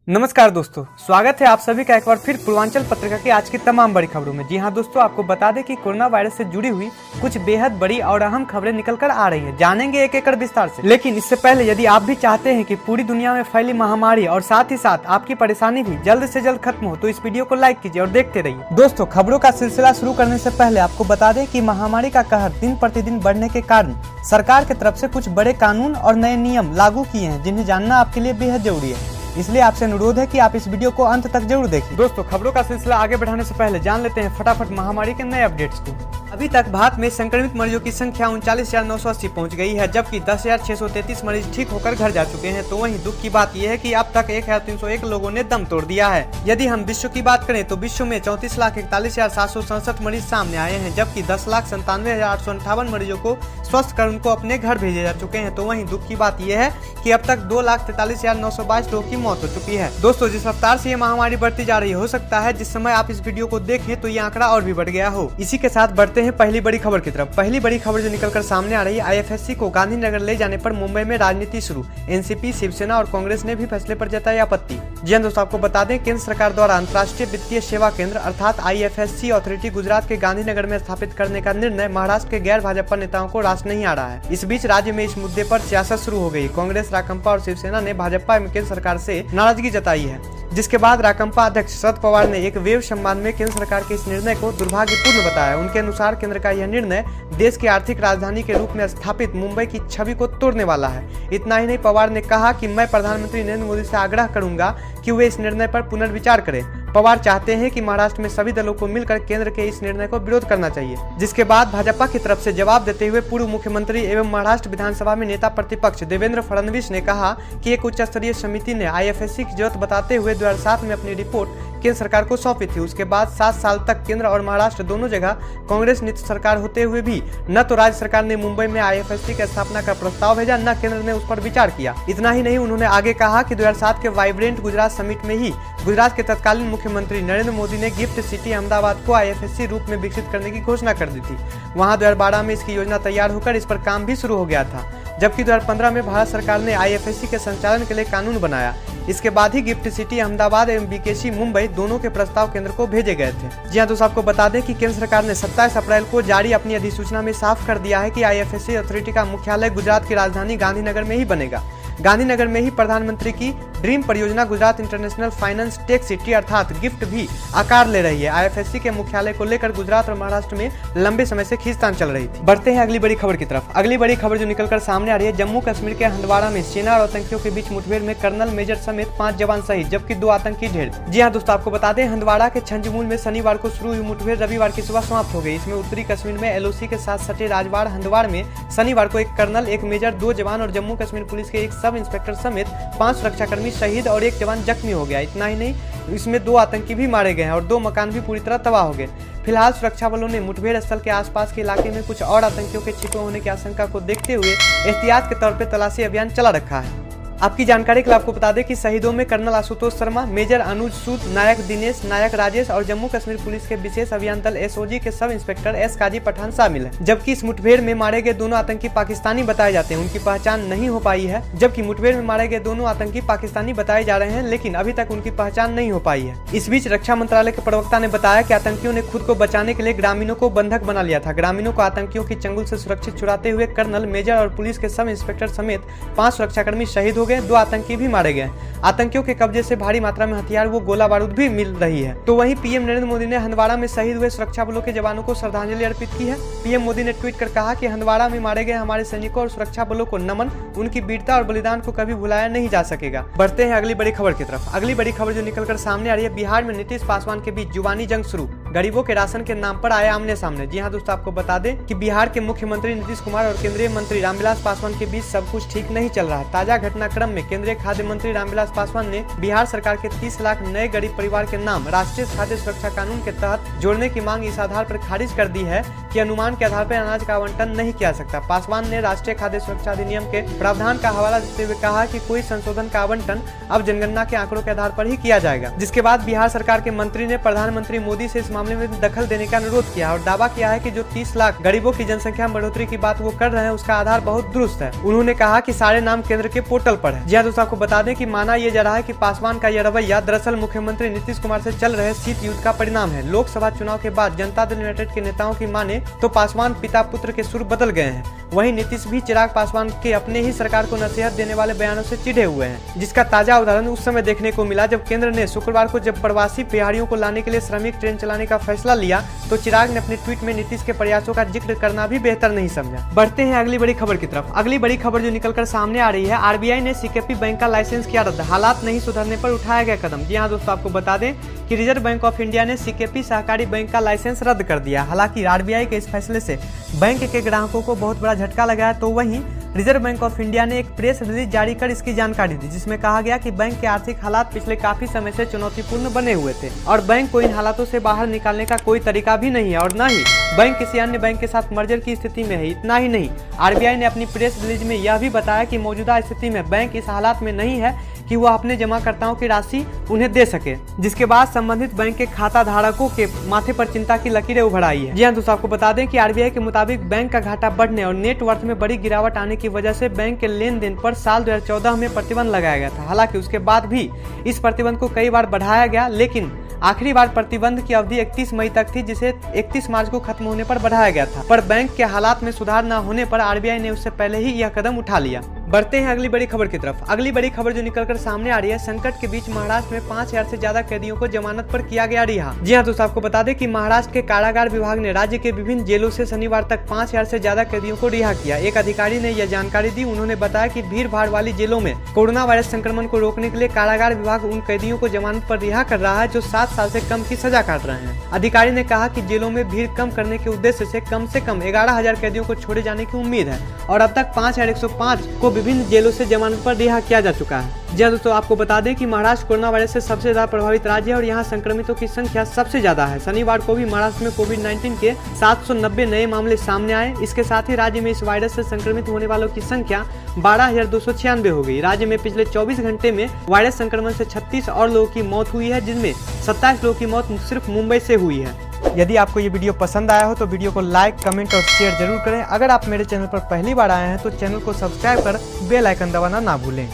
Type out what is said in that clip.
नमस्कार दोस्तों, स्वागत है आप सभी का एक बार फिर पूर्वांचल पत्रिका की आज की तमाम बड़ी खबरों में। जी हां दोस्तों, आपको बता दें कि कोरोना वायरस से जुड़ी हुई कुछ बेहद बड़ी और अहम खबरें निकल कर आ रही हैं। जानेंगे एक एकड़ विस्तार से। लेकिन इससे पहले यदि आप भी चाहते हैं कि पूरी दुनिया में फैली महामारी और साथ ही साथ आपकी परेशानी भी जल्द से जल्द खत्म हो, तो इस वीडियो को लाइक कीजिए और देखते रहिए। दोस्तों, खबरों का सिलसिला शुरू करने से पहले आपको बता दें कि महामारी का कहर दिन प्रतिदिन बढ़ने के कारण सरकार की तरफ से कुछ बड़े कानून और नए नियम लागू किए हैं, जिन्हें जानना आपके लिए बेहद जरूरी है। इसलिए आपसे अनुरोध है कि आप इस वीडियो को अंत तक जरूर देखें। दोस्तों, खबरों का सिलसिला आगे बढ़ाने से पहले जान लेते हैं फटाफट महामारी के नए अपडेट्स को। अभी तक भारत में संक्रमित मरीजों की संख्या 39,980 पहुंच गई है, जबकि 10,633 मरीज ठीक होकर घर जा चुके हैं। तो वहीं दुख की बात यह है कि अब तक 1,301 लोगों ने दम तोड़ दिया है। यदि हम विश्व की बात करें तो विश्व में 34,41,767 मरीज सामने आए हैं, जबकि 10,97,858 मरीजों को स्वस्थ कर उनको अपने घर भेजे जा चुके हैं। तो वहीं दुख की बात यह है कि अब तक 2,43,922 लोगों की मौत हो चुकी है। दोस्तों, जिस रफ्तार से ये महामारी बढ़ती जा रही है, हो सकता है जिस समय आप इस वीडियो को देखें तो ये आंकड़ा और भी बढ़ गया हो। इसी के साथ बढ़ते हैं पहली बड़ी खबर की तरफ। पहली बड़ी खबर जो निकलकर सामने आ रही है, आईएफएससी को गांधीनगर ले जाने पर मुंबई में राजनीति शुरू। एनसीपी, शिवसेना और कांग्रेस ने भी फैसले पर जताई आपत्ति। जी हां दोस्तों, आपको बता दें केंद्र सरकार द्वारा अंतर्राष्ट्रीय वित्तीय सेवा केंद्र अर्थात आईएफएससी अथॉरिटी गुजरात के गांधीनगर में स्थापित करने का निर्णय महाराष्ट्र के गैर भाजपा नेताओं को रास नहीं आ रहा है। इस बीच राज्य में इस मुद्दे पर सियासत शुरू हो गई। कांग्रेस, राकंपा और शिवसेना ने भाजपा एवं केंद्र सरकार से नाराजगी जताई है, जिसके बाद राकंपा अध्यक्ष शरद पवार ने एक वेब संवाद में केंद्र सरकार के इस निर्णय को दुर्भाग्यपूर्ण बताया। उनके अनुसार केंद्र का यह निर्णय देश की आर्थिक राजधानी के रूप में स्थापित मुंबई की छवि को तोड़ने वाला है। इतना ही नहीं, पवार ने कहा कि मैं प्रधानमंत्री नरेंद्र मोदी से आग्रह करूंगा कि वे इस निर्णय पर पुनर्विचार करें। पवार चाहते हैं कि महाराष्ट्र में सभी दलों को मिलकर केंद्र के इस निर्णय को विरोध करना चाहिए। जिसके बाद भाजपा की तरफ से जवाब देते हुए पूर्व मुख्यमंत्री एवं महाराष्ट्र विधानसभा में नेता प्रतिपक्ष देवेंद्र फडणवीस ने कहा कि एक उच्च स्तरीय समिति ने आईएफएससी की जरूरत बताते हुए 2007 में अपनी रिपोर्ट केंद्र सरकार को सौंपी थी। उसके बाद 7 साल तक केंद्र और महाराष्ट्र दोनों जगह कांग्रेस नीति सरकार होते हुए भी न तो राज्य सरकार ने मुंबई में आईएफएससी की स्थापना का प्रस्ताव भेजा, न केंद्र ने उस पर विचार किया। इतना ही नहीं, उन्होंने आगे कहा कि 2007 के वाइब्रेंट गुजरात समिट में ही गुजरात के तत्कालीन मुख्यमंत्री नरेंद्र मोदी ने गिफ्ट सिटी अहमदाबाद को आईएफएससी रूप में विकसित करने की घोषणा कर दी थी। वहां 2012 में इसकी योजना तैयार होकर इस पर काम भी शुरू हो गया था, जबकि 2015 में भारत सरकार ने आईएफएससी के संचालन के लिए कानून बनाया। इसके बाद ही गिफ्ट सिटी अहमदाबाद एवं बीकेसी मुंबई दोनों के प्रस्ताव केंद्र को भेजे गए थे। जी हां दोस्तों, आपको बता दें कि केंद्र सरकार ने 27 अप्रैल को जारी अपनी अधिसूचना में साफ कर दिया है कि आईएफएससी अथॉरिटी का मुख्यालय गुजरात की राजधानी गांधीनगर में ही बनेगा। गांधीनगर में ही प्रधानमंत्री की ड्रीम परियोजना Gujarat international finance tech city अर्थात गिफ्ट भी आकार ले रही है। आईएफएससी के मुख्यालय को लेकर गुजरात और महाराष्ट्र में लंबे समय से खींचतान चल रही थी। बढ़ते हैं अगली बड़ी खबर की तरफ। अगली बड़ी खबर जो निकलकर सामने आ रही है, जम्मू कश्मीर के हंदवाड़ा में सेना और आतंकियों के बीच मुठभेड़ में कर्नल, मेजर समेत 5 जवान शहीद, जबकि 2 आतंकी ढेर। जी हाँ दोस्तों, आपको बता दें हंदवाड़ा के छंजमूल में शनिवार को शुरू हुई मुठभेड़ रविवार की सुबह समाप्त हो गई। इसमें उत्तरी कश्मीर में एलओसी के साथ सटे राजवाड़ हंदवाड़ में शनिवार को एक कर्नल, एक मेजर, 2 जवान और जम्मू कश्मीर पुलिस के एक सब इंस्पेक्टर समेत 5 सुरक्षाकर्मी शहीद और 1 जवान जख्मी हो गया। इतना ही नहीं, इसमें 2 आतंकी भी मारे गए हैं और 2 मकान भी पूरी तरह तबाह हो गए। फिलहाल सुरक्षा बलों ने मुठभेड़ स्थल के आसपास के इलाके में कुछ और आतंकियों के छिपे होने की आशंका को देखते हुए एहतियात के तौर पर तलाशी अभियान चला रखा है। आपकी जानकारी के लिए आपको बता दें कि शहीदों में कर्नल आशुतोष शर्मा, मेजर अनुज सूद, नायक दिनेश, नायक राजेश और जम्मू कश्मीर पुलिस के विशेष अभियान दल एसओजी के सब इंस्पेक्टर एस काजी पठान शामिल है। जबकि इस मुठभेड़ में मारे गए दोनों आतंकी पाकिस्तानी बताए जाते हैं, उनकी पहचान नहीं हो पाई है। जबकि मुठभेड़ में मारे गए दोनों आतंकी पाकिस्तानी बताए जा रहे हैं, लेकिन अभी तक उनकी पहचान नहीं हो पाई है। इस बीच रक्षा मंत्रालय के प्रवक्ता ने बताया कि आतंकियों ने खुद को बचाने के लिए ग्रामीणों को बंधक बना लिया था। ग्रामीणों को आतंकियों की चंगुल से सुरक्षित छुड़ाते हुए कर्नल, मेजर और पुलिस के सब इंस्पेक्टर समेत 5 सुरक्षाकर्मी शहीद हो गए, 2 आतंकी भी मारे गए। आतंकियों के कब्जे से भारी मात्रा में हथियार व गोला बारूद भी मिल रही है। तो वहीं पीएम नरेंद्र मोदी ने हंदवाड़ा में शहीद हुए सुरक्षा बलों के जवानों को श्रद्धांजलि अर्पित की है। पीएम मोदी ने ट्वीट कर कहा कि हंदवाड़ा में मारे गए हमारे सैनिकों और सुरक्षा बलों को नमन, उनकी वीरता और बलिदान को कभी भुलाया नहीं जा सकेगा। बढ़ते हैं अगली बड़ी खबर की तरफ। अगली बड़ी खबर जो निकलकर सामने आ रही है, बिहार में नीतीश पासवान के बीच जुबानी जंग शुरू, गरीबों के राशन के नाम पर आए आमने सामने। जी हाँ दोस्तों, आपको बता दें कि बिहार के मुख्यमंत्री नीतीश कुमार और केंद्रीय मंत्री रामविलास पासवान के बीच सब कुछ ठीक नहीं चल रहा है। ताजा घटनाक्रम में केंद्रीय खाद्य मंत्री रामविलास पासवान ने बिहार सरकार के 30 लाख नए गरीब परिवार के नाम राष्ट्रीय खाद्य सुरक्षा कानून के तहत जोड़ने की मांग इस आधार पर खारिज कर दी है कि अनुमान के आधार पर अनाज का आवंटन नहीं किया सकता। पासवान ने राष्ट्रीय खाद्य सुरक्षा अधिनियम के प्रावधान का हवाला देते हुए कहा कि कोई संशोधन का आवंटन अब जनगणना के आंकड़ों के आधार पर ही किया जाएगा। जिसके बाद बिहार सरकार के मंत्री ने प्रधानमंत्री मोदी से इस मामले में दखल देने का अनुरोध किया और दावा किया है कि जो 30 लाख गरीबों की जनसंख्या में बढ़ोतरी की बात वो कर रहे हैं उसका आधार बहुत दुरुस्त है। उन्होंने कहा कि सारे नाम केंद्र के पोर्टल पर है। जी हाँ दोस्तों, आपको बता दें कि माना यह जा रहा है कि पासवान का यह रवैया दरअसल मुख्यमंत्री नीतीश कुमार से चल रहे शीत युद्ध का परिणाम है। लोकसभा चुनाव के बाद जनता दल यूनाइटेड के नेताओं की माने तो पासवान पिता पुत्र के सुर बदल गए हैं। वहीं नीतीश भी चिराग पासवान के अपने ही सरकार को नसीहत देने वाले बयानों से चिढ़े हुए हैं, जिसका ताजा उदाहरण उस समय देखने को मिला जब केंद्र ने शुक्रवार को जब प्रवासी बिहारियों को लाने के लिए श्रमिक ट्रेन चलाने का फैसला लिया तो चिराग ने अपने ट्वीट में नीतीश के प्रयासों का जिक्र करना भी बेहतर नहीं समझा। बढ़ते हैं अगली बड़ी खबर की तरफ। अगली बड़ी खबर जो निकलकर सामने आ रही है, आरबीआई ने सीकेपी बैंक का लाइसेंस किया रद्द, हालात नहीं सुधरने पर उठाया गया कदम। जी हाँ दोस्तों, आपको बता दें कि रिजर्व बैंक ऑफ इंडिया ने सीकेपी सहकारी बैंक का लाइसेंस रद्द कर दिया। हालांकि आरबीआई के इस फैसले से बैंक के ग्राहकों को बहुत बड़ा झटका लगा है, तो वहीं रिजर्व बैंक ऑफ इंडिया ने एक प्रेस रिलीज जारी कर इसकी जानकारी दी, जिसमें कहा गया कि बैंक के आर्थिक हालात पिछले काफी समय से चुनौतीपूर्ण बने हुए थे और बैंक को इन हालातों से बाहर निकालने का कोई तरीका भी नहीं है और न ही बैंक किसी अन्य बैंक के साथ मर्जर की स्थिति में है। इतना ही नहीं, आरबीआई ने अपनी प्रेस रिलीज में यह भी बताया कि मौजूदा स्थिति में बैंक इस हालात में नहीं है कि वह अपने जमाकर्ताओं की राशि उन्हें दे सके, जिसके बाद संबंधित बैंक के खाता धारकों के माथे पर चिंता की लकीरें उभर आई है। जी हाँ दोस्तों, आपको बता दें कि आरबीआई के मुताबिक बैंक का घाटा बढ़ने और नेटवर्थ में बड़ी गिरावट आने की वजह से बैंक के लेन देन पर साल 2014 में प्रतिबंध लगाया गया था। हालांकि उसके बाद भी इस प्रतिबंध को कई बार बढ़ाया गया, लेकिन आखिरी बार प्रतिबंध की अवधि 31 मई तक थी, जिसे 31 मार्च को खत्म होने पर बढ़ाया गया था। पर बैंक के हालात में सुधार न होने पर आरबीआई ने उससे पहले ही यह कदम उठा लिया। बढ़ते हैं अगली बड़ी खबर की तरफ। अगली बड़ी खबर जो निकलकर सामने आ रही है, संकट के बीच महाराष्ट्र में 5000 से ज्यादा कैदियों को जमानत पर किया गया रिहा। जी हाँ दोस्तों, आपको बता दें कि महाराष्ट्र के कारागार विभाग ने राज्य के विभिन्न जेलों से शनिवार तक 5000 से ज्यादा कैदियों को रिहा किया। एक अधिकारी ने यह जानकारी दी। उन्होंने बताया कि भीड़ भाड़ वाली जेलों में कोरोना वायरस संक्रमण को रोकने के लिए कारागार विभाग उन कैदियों को जमानत पर रिहा कर रहा है जो 7 साल से कम की सजा काट रहे हैं। अधिकारी ने कहा कि जेलों में भीड़ कम करने के उद्देश्य से कम 11,000 कैदियों को छोड़े जाने की उम्मीद है और अब तक 5105 को विभिन्न जेलों से जमानत पर रिहा किया जा चुका है। जी हाँ दोस्तों, आपको बता दें कि महाराष्ट्र कोरोना वायरस से सबसे ज्यादा प्रभावित राज्य है और यहाँ संक्रमितों की संख्या सबसे ज्यादा है। शनिवार को भी महाराष्ट्र में कोविड-19 के 790 नए मामले सामने आए। इसके साथ ही राज्य में इस वायरस से संक्रमित होने वालों की संख्या 12,296 हो गई। राज्य में पिछले 24 घंटे में वायरस संक्रमण से 36 और लोगों की मौत हुई है, जिनमें 27 लोगों की मौत सिर्फ मुंबई से हुई है। यदि आपको ये वीडियो पसंद आया हो तो वीडियो को लाइक, कमेंट और शेयर जरूर करें। अगर आप मेरे चैनल पर पहली बार आए हैं तो चैनल को सब्सक्राइब कर बेल आइकन दबाना ना भूलें।